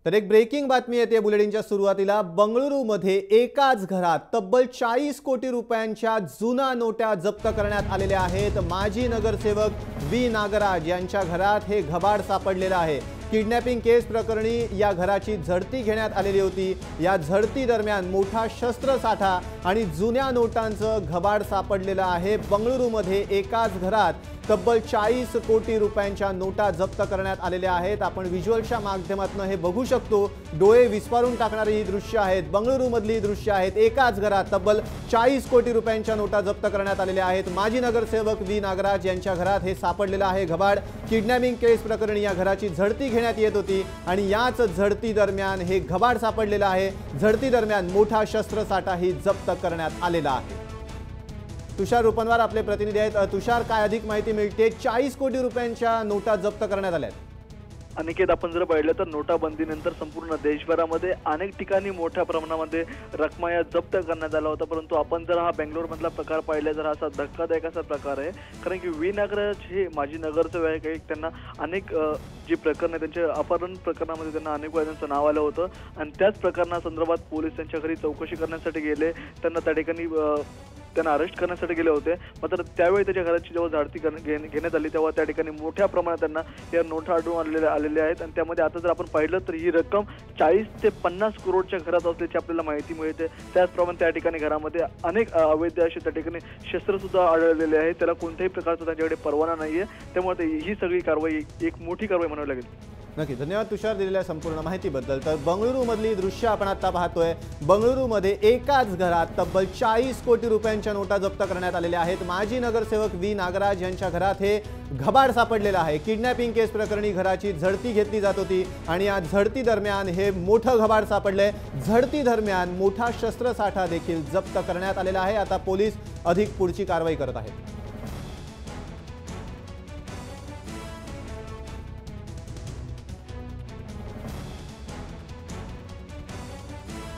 तर एक ब्रेकिंग बातमी येते बुलेटिनच्या सुरुवातीला। बंगळुरूमध्ये एकाच घरात तब्बल 40 कोटी रुपयांच्या जुना नोटा जप्त करण्यात आलेल्या आहेत। माजी नगरसेवक व्ही नागराज यांच्या घरात हे घबाड सापडलेलं आहे। किडनॅपिंग केस प्रकरणी या घराची झडती घेण्यात आलेली होती। या झडती दरम्यान मोठा शस्त्रसाठा आणि जुन्या नोटांचं घबाड सापडलेलं आहे। बंगळुरूमध्ये एकाच घरात तब्बल 40 कोटी रुपयांच्या नोटा जप्त करण्यात आलेल्या आहेत। आपण व्हिज्युअलच्या माध्यमातून हे बघू शकतो। डोळे विस्फारून टाकणारी ही दृश्य आहेत। बंगळुरूमधली दृश्य आहेत। एकाच घरात तब्बल 40 कोटी रुपयांच्या नोटा जप्त करण्यात आलेल्या आहेत। माजी नगरसेवक व्ही नागराज यांच्या घरात हे सापडलेलं आहे घबाड। किडनॅपिंग केस प्रकरणी या घराची झडती घेण्यात येत होती आणि याच झडती दरम्यान हे घबाड सापडलेलं आहे। झडती दरम्यान मोठा शस्त्रसाठाही जप्त करण्यात आलेला आहे। तुषार रूपनवार आपले प्रतिनिधी आहेत। तुषार, काय अधिक माहिती मिळते? 40 कोटी रुपयांच्या नोटा जप्त करण्यात आल्या आहेत। अनिकेत, आपण जर पाहिलं तर नोटाबंदीनंतर संपूर्ण देशभरामध्ये अनेक ठिकाणी मोठ्या प्रमाणामध्ये रकमा या जप्त करण्यात आला होता। परंतु आपण जर हा बेंगलोरमधला प्रकार पाहिला तर असा धक्कादायक असा प्रकार आहे। कारण की व्ही नागराज हे माजी नगरसेवक आहे। त्यांना अनेक जी प्रकरण आहे त्यांच्या अपहरण प्रकरणामध्ये त्यांना अनेक वेळा त्यांचं नाव आलं होतं आणि त्याच प्रकरणासंदर्भात पोलीस त्यांच्या घरी चौकशी करण्यासाठी गेले। त्यांना त्या ठिकाणी त्यांना अरेस्ट करण्यासाठी गेले होते। मात्र त्यावेळी त्याच्या घराची जेव्हा झडती घेण्यात आली तेव्हा त्या ठिकाणी मोठ्या प्रमाणात त्यांना या नोटा आढळून आलेल्या आहेत आणि त्यामध्ये आता जर आपण पाहिलं तर ही रक्कम 40 ते 50 करोडच्या घरात असल्याची आपल्याला माहिती मिळते। त्याचप्रमाणे त्या ठिकाणी घरामध्ये अनेक अवैध असे त्या ठिकाणी शस्त्र सुद्धा आढळलेले आहेत। त्याला कोणत्याही प्रकारचा त्यांच्याकडे परवाना नाहीये। त्यामुळे ही सगळी कारवाई एक मोठी कारवाई म्हणावी लागेल। नक्की, धन्यवाद तुषार दिलेल्या संपूर्ण माहितीबद्दल। तर बंगळुरूमधली दृश्य आपण आता पाहतोय। बंगळुरूमध्ये एकाच घरात तब्बल 40 कोटी रुपयांच्या नोटा जप्त करण्यात आलेल्या आहेत। माजी नगरसेवक व्ही नागराज यांच्या घरात हे घबाड सापडलेलं आहे। किडनॅपिंग केस प्रकरणी घराची झडती घेतली जात होती आणि या झडती दरम्यान हे मोठं घबाड सापडलंय। झडती दरम्यान मोठा शस्त्रसाठा देखील जप्त करण्यात आलेला आहे। आता पोलीस अधिक पुढची कारवाई करत आहेत।